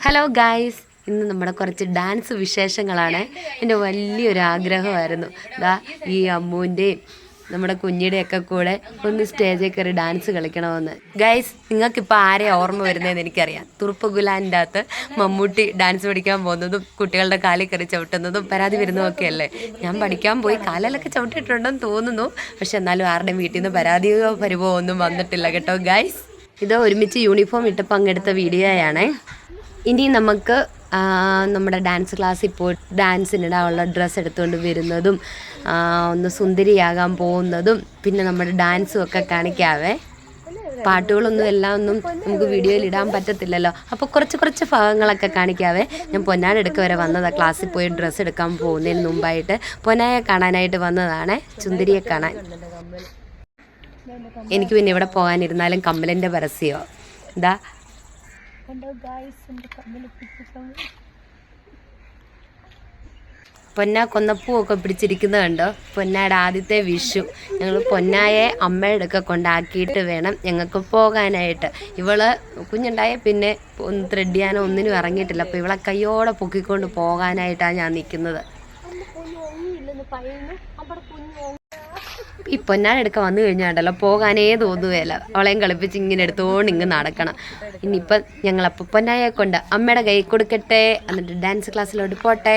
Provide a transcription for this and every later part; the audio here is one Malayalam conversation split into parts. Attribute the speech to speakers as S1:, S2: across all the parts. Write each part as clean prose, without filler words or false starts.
S1: ഹലോ ഗായ്സ്, ഇന്ന് നമ്മുടെ കുറച്ച് ഡാൻസ് വിശേഷങ്ങളാണ്. എൻ്റെ വലിയൊരു ആഗ്രഹമായിരുന്നു ഈ അമ്മൂൻ്റെയും നമ്മുടെ കുഞ്ഞിയുടെയൊക്കെ കൂടെ ഒന്ന് സ്റ്റേജിൽ കയറി ഡാൻസ് കളിക്കണമെന്ന്. ഗൈസ്, നിങ്ങൾക്കിപ്പോൾ ആരെയും ഓർമ്മ വരുന്നതെന്ന് എനിക്കറിയാം. തുറുപ്പ് ഗുലാൻ്റെ അകത്ത് മമ്മൂട്ടി ഡാൻസ് പഠിക്കാൻ പോകുന്നതും കുട്ടികളുടെ കാലിൽ കയറി ചവിട്ടുന്നതും പരാതി വരുന്നതൊക്കെ അല്ലേ. ഞാൻ പഠിക്കാൻ പോയി കാലിലൊക്കെ ചവിട്ടിയിട്ടുണ്ടെന്ന് തോന്നുന്നു. പക്ഷെ എന്നാലും ആരുടെയും വീട്ടിൽ നിന്ന് പരാതിയോ പരിവോ ഒന്നും വന്നിട്ടില്ല കേട്ടോ ഗൈസ്. ഇത് ഒരുമിച്ച് യൂണിഫോം ഇട്ട് പങ്കെടുത്ത വീഡിയോയാണേ. ഇനി നമുക്ക് നമ്മുടെ ഡാൻസ് ക്ലാസ്സിൽ പോയി ഡാൻസിനിടാനുള്ള ഡ്രസ്സ് എടുത്തുകൊണ്ട് വരുന്നതും ഒന്ന് സുന്ദരിയാകാൻ പോകുന്നതും പിന്നെ നമ്മുടെ ഡാൻസും ഒക്കെ കാണിക്കാവേ. പാട്ടുകളൊന്നും എല്ലാം ഒന്നും നമുക്ക് വീഡിയോയിൽ ഇടാൻ പറ്റത്തില്ലല്ലോ. അപ്പോൾ കുറച്ച് ഭാഗങ്ങളൊക്കെ കാണിക്കാവേ. ഞാൻ പൊന്നാനെടുക്ക വരെ വന്നതാണ്. ക്ലാസ്സിൽ പോയി ഡ്രസ്സ് എടുക്കാൻ പോകുന്നതിന് മുമ്പായിട്ട് പൊന്നായെ കാണാനായിട്ട് വന്നതാണ്, സുന്ദരിയെ കാണാൻ. എനിക്ക് പിന്നെ ഇവിടെ പോകാനിരുന്നാലും കമ്മലിൻ്റെ പരസ്യമോ പൊന്ന കൊന്നപ്പൂവൊക്കെ പിടിച്ചിരിക്കുന്നത് കണ്ടോ. പൊന്നയുടെ ആദ്യത്തെ വിഷു. ഞങ്ങൾ പൊന്നായെ അമ്മയുടെ ഒക്കെ കൊണ്ടാക്കിയിട്ട് വേണം ഞങ്ങൾക്ക് പോകാനായിട്ട്. ഇവള് കുഞ്ഞുണ്ടായ പിന്നെ ഒന്ന് ത്രെഡ് ചെയ്യാനോ ഒന്നിനും ഇറങ്ങിയിട്ടില്ല. അപ്പോൾ ഇവളെ കയ്യോടെ പൊക്കിക്കൊണ്ട് പോകാനായിട്ടാണ് ഞാൻ നിൽക്കുന്നത്. ഈ പൊന്നാനെടുക്ക വന്നു കഴിഞ്ഞാണ്ടല്ലോ പോകാനേ തോന്നുകയല്ല. അവളെയും കളിപ്പിച്ച് ഇങ്ങനെ എടുത്തോണ്ട് ഇങ്ങ് നടക്കണം. ഇനിയിപ്പം ഞങ്ങളപ്പോൾ പൊന്നായെ കൊണ്ട് അമ്മയുടെ കൈ കൊടുക്കട്ടെ, എന്നിട്ട് ഡാൻസ് ക്ലാസ്സിലോട്ട് പോട്ടെ.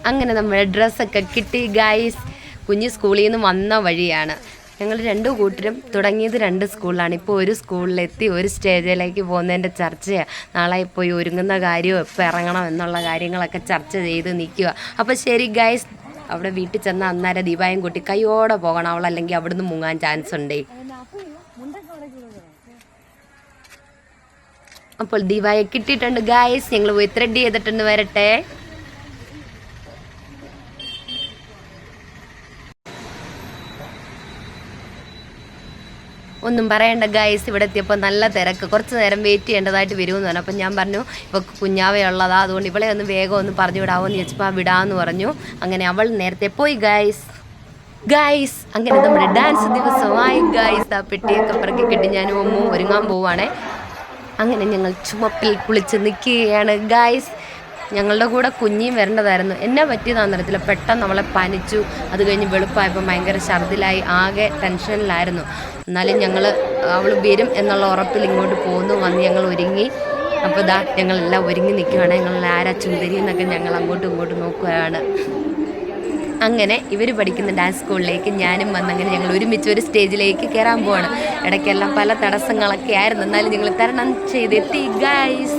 S1: അങ്ങനെ നമ്മുടെ ഡ്രസ്സൊക്കെ കിട്ടി ഗൈസ്. കുഞ്ഞ് സ്കൂളിൽ നിന്ന് വന്ന വഴിയാണ്. ഞങ്ങൾ രണ്ടു കൂട്ടരും തുടങ്ങിയത് 2 സ്കൂളിലാണ്. ഇപ്പോൾ ഒരു സ്കൂളിലെത്തി ഒരു സ്റ്റേജിലേക്ക് പോകുന്നതിൻ്റെ ചർച്ചയാണ്. നാളെ പോയി ഒരുങ്ങുന്ന കാര്യവും എപ്പോൾ ഇറങ്ങണം എന്നുള്ള കാര്യങ്ങളൊക്കെ ചർച്ച ചെയ്ത് നിൽക്കുക. അപ്പോൾ ശരി ഗൈസ്, അവിടെ വീട്ടിൽ ചെന്ന അന്നേരം ദീപായും കൂട്ടി കൈയോടെ പോകണം. അവളല്ലെങ്കിൽ അവിടുന്ന് മുങ്ങാൻ ചാൻസ് ഉണ്ടേ. അപ്പോൾ ദീപായെ കിട്ടിയിട്ടുണ്ട് ഗായ്സ്. ഞങ്ങൾ പോയി ത്രെഡ് ചെയ്തിട്ടുണ്ട്. വരട്ടെ. ഒന്നും പറയണ്ട ഗൈസ്, ഇവിടെ എത്തിയപ്പോൾ നല്ല തിരക്ക്. കുറച്ച് നേരം വെയിറ്റ് ചെയ്യേണ്ടതായിട്ട് വരുമെന്ന് പറഞ്ഞു. അപ്പം ഞാൻ പറഞ്ഞു ഇവൾക്ക് കുഞ്ഞാവയുള്ളതാ, അതുകൊണ്ട് ഇവളെ ഒന്ന് വേഗം ഒന്ന് പറഞ്ഞു വിടാമോ എന്ന് ചോദിച്ചപ്പോൾ വിടാമെന്ന് പറഞ്ഞു. അങ്ങനെ അവൾ നേരത്തെ പോയി ഗൈസ്. അങ്ങനെ നമ്മുടെ ഡാൻസ് ദിവസമായി ഗൈസ്. ആ പെട്ടിയൊക്കെ പിറക്കി കെട്ടി ഞാനും അമ്മ ഒരുങ്ങാൻ പോവാണേ. അങ്ങനെ ഞങ്ങൾ ചുമപ്പിൽ കുളിച്ച് നിൽക്കുകയാണ് ഗൈസ്. ഞങ്ങളുടെ കൂടെ കുഞ്ഞിയും വരേണ്ടതായിരുന്നു. എന്നാ പറ്റിയതാണെന്ന് അറിയത്തില്ല. പെട്ടെന്ന് അവളെ പനിച്ചു. അത് കഴിഞ്ഞ് വെളുപ്പായപ്പോൾ ഭയങ്കര ഛർദിലായി. ആകെ ടെൻഷനിലായിരുന്നു. എന്നാലും അവൾ വരും എന്നുള്ള ഉറപ്പിൽ ഇങ്ങോട്ട് പോന്നു. വന്ന് ഞങ്ങൾ ഒരുങ്ങി. അപ്പോൾ ഞങ്ങളെല്ലാം ഒരുങ്ങി നിൽക്കുകയാണ്. ഞങ്ങൾ ആരാ ചുന്ദരി എന്നൊക്കെ ഞങ്ങൾ അങ്ങോട്ടും ഇങ്ങോട്ടും നോക്കുകയാണ്. അങ്ങനെ ഇവർ പഠിക്കുന്ന ഡാൻസ് സ്കൂളിലേക്ക് ഞാനും വന്നങ്ങനെ ഞങ്ങൾ ഒരുമിച്ച് ഒരു സ്റ്റേജിലേക്ക് കയറാൻ പോവാണ്. ഇടയ്ക്കെല്ലാം പല തടസ്സങ്ങളൊക്കെ ആയിരുന്നു. എന്നാലും ഞങ്ങൾ തരണം ചെയ്തെത്തി ഗൈസ്.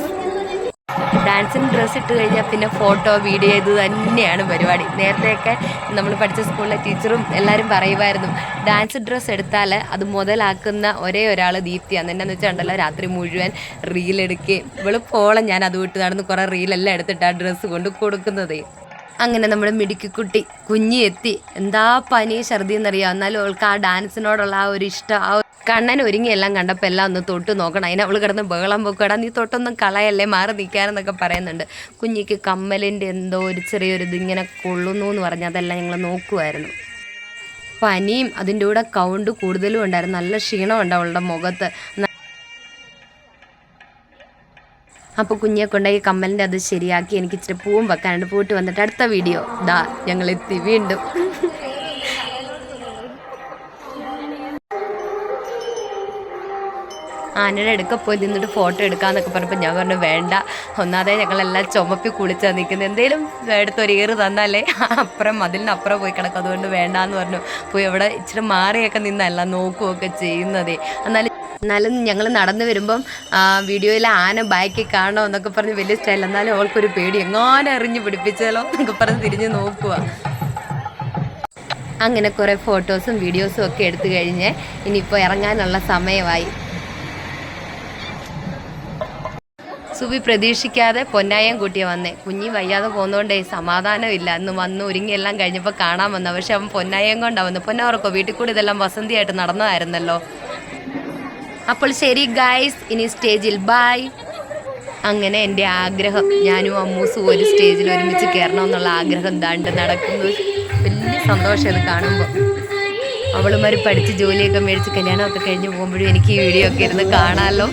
S1: ഡാൻസിന് ഡ്രസ്സ് ഇട്ട് കഴിഞ്ഞാൽ പിന്നെ ഫോട്ടോ വീഡിയോ ഇത് തന്നെയാണ് പരിപാടി. നേരത്തെയൊക്കെ നമ്മൾ പഠിച്ച സ്കൂളിലെ ടീച്ചറും എല്ലാവരും പറയുമായിരുന്നു, ഡാൻസ് ഡ്രസ്സ് എടുത്താൽ അത് മുതലാക്കുന്ന ഒരേ ഒരാൾ ദീപ്തിയാണ്. എന്നാന്ന് വെച്ചാൽ ഉണ്ടല്ലോ രാത്രി മുഴുവൻ റീലെടുക്കുകയും വെളുപ്പോളം ഞാൻ അത് വിട്ട് നടന്ന് കുറേ റീലെല്ലാം എടുത്തിട്ട് ആ ഡ്രസ്സ് കൊണ്ട് കൊടുക്കുന്നതേ. അങ്ങനെ നമ്മുടെ മിടുക്കിക്കുട്ടി കുഞ്ഞി എത്തി. എന്താ പനി ഛർദി എന്നറിയാം. എന്നാലും അവൾക്ക് ആ ഡാൻസിനോടുള്ള ആ ഒരു ഇഷ്ടം, ആ കണ്ണൻ ഒരുങ്ങിയെല്ലാം കണ്ടപ്പോൾ എല്ലാം ഒന്ന് തൊട്ട് നോക്കണം. അതിന് അവൾ കിടന്ന് ബഹളം പൊക്കടാ, നീ തൊട്ടൊന്നും കളയല്ലേ, മാറി നിൽക്കാനെന്നൊക്കെ പറയുന്നുണ്ട്. കുഞ്ഞിക്ക് കമ്മലിൻ്റെ എന്തോ ഒരു ചെറിയൊരു ഇതിങ്ങനെ കൊള്ളുന്നു എന്ന് പറഞ്ഞാൽ അതെല്ലാം ഞങ്ങൾ നോക്കുമായിരുന്നു. പനിയും അതിൻ്റെ കൂടെ കൗണ്ട് കൂടുതലും ഉണ്ടായിരുന്നു. നല്ല ക്ഷീണമുണ്ട് അവളുടെ മുഖത്ത്. അപ്പോൾ കുഞ്ഞിയെ കൊണ്ടുപോയി കമ്മലിൻ്റെ അത് ശരിയാക്കി എനിക്ക് ഇച്ചിരി പൂവും വെക്കാനുണ്ട്. പോയിട്ട് വന്നിട്ട് അടുത്ത വീഡിയോ ഞങ്ങൾ എത്തി വീണ്ടും. ആനയുടെ അടുക്ക പോയി നിന്നിട്ട് ഫോട്ടോ എടുക്കാമെന്നൊക്കെ പറഞ്ഞപ്പോൾ ഞാൻ പറഞ്ഞു വേണ്ട, ഒന്നാതെ ഞങ്ങളെല്ലാം ചുമപ്പി കുളിച്ചാൽ നിൽക്കുന്നത്, എന്തേലും എടുത്തൊരു ഏറ് തന്നാലേ അപ്പുറം അതിനപ്പുറം പോയി കിടക്കും, അതുകൊണ്ട് വേണ്ടാന്ന് പറഞ്ഞു. പോയി അവിടെ ഇച്ചിരി മാറിയൊക്കെ നിന്നല്ല നോക്കുകയൊക്കെ ചെയ്യുന്നതേ. എന്നാലും ഞങ്ങൾ നടന്നു വരുമ്പം വീഡിയോയിൽ ആന ബാക്കിൽ കാണണം എന്നൊക്കെ പറഞ്ഞ് വലിയ സ്റ്റൈൽ. എന്നാലും അവൾക്കൊരു പേടി, എങ്ങാനും എറിഞ്ഞ് പിടിപ്പിച്ചാലോ എന്നൊക്കെ പറഞ്ഞ് തിരിഞ്ഞ് നോക്കുക. അങ്ങനെ കുറേ ഫോട്ടോസും വീഡിയോസും ഒക്കെ എടുത്തു കഴിഞ്ഞ് ഇനിയിപ്പോൾ ഇറങ്ങാനുള്ള സമയമായി. സുബി പ്രതീക്ഷിക്കാതെ പൊന്നായം കൂട്ടിയെ വന്നേ. കുഞ്ഞി വയ്യാതെ പോകുന്നതുകൊണ്ടേ സമാധാനമില്ല. അന്ന് വന്ന് ഒരുങ്ങിയെല്ലാം കഴിഞ്ഞപ്പോൾ കാണാൻ വന്നു. പക്ഷെ അവൻ പൊന്നായം കൊണ്ടാണ് വന്നു. പൊന്നാവർക്കോ വീട്ടിൽ കൂടി ഇതെല്ലാം വസന്തിയായിട്ട് നടന്നതായിരുന്നല്ലോ. അപ്പോൾ ശരി ഗൈസ്, ഇനി സ്റ്റേജിൽ ബായ്. അങ്ങനെ എൻ്റെ ആഗ്രഹം, ഞാനും അമ്മൂസും ഒരു സ്റ്റേജിൽ ഒരുമിച്ച് കയറണമെന്നുള്ള ആഗ്രഹം നടക്കുന്നു. വലിയ സന്തോഷം ഇത് കാണുമ്പോൾ. അവളുമാർ പഠിച്ച് ജോലിയൊക്കെ മേടിച്ച് കല്യാണമൊക്കെ കഴിഞ്ഞ് പോകുമ്പോഴും എനിക്ക് ഈ വീഡിയോ ഒക്കെ ഇരുന്ന് കാണാമല്ലോ.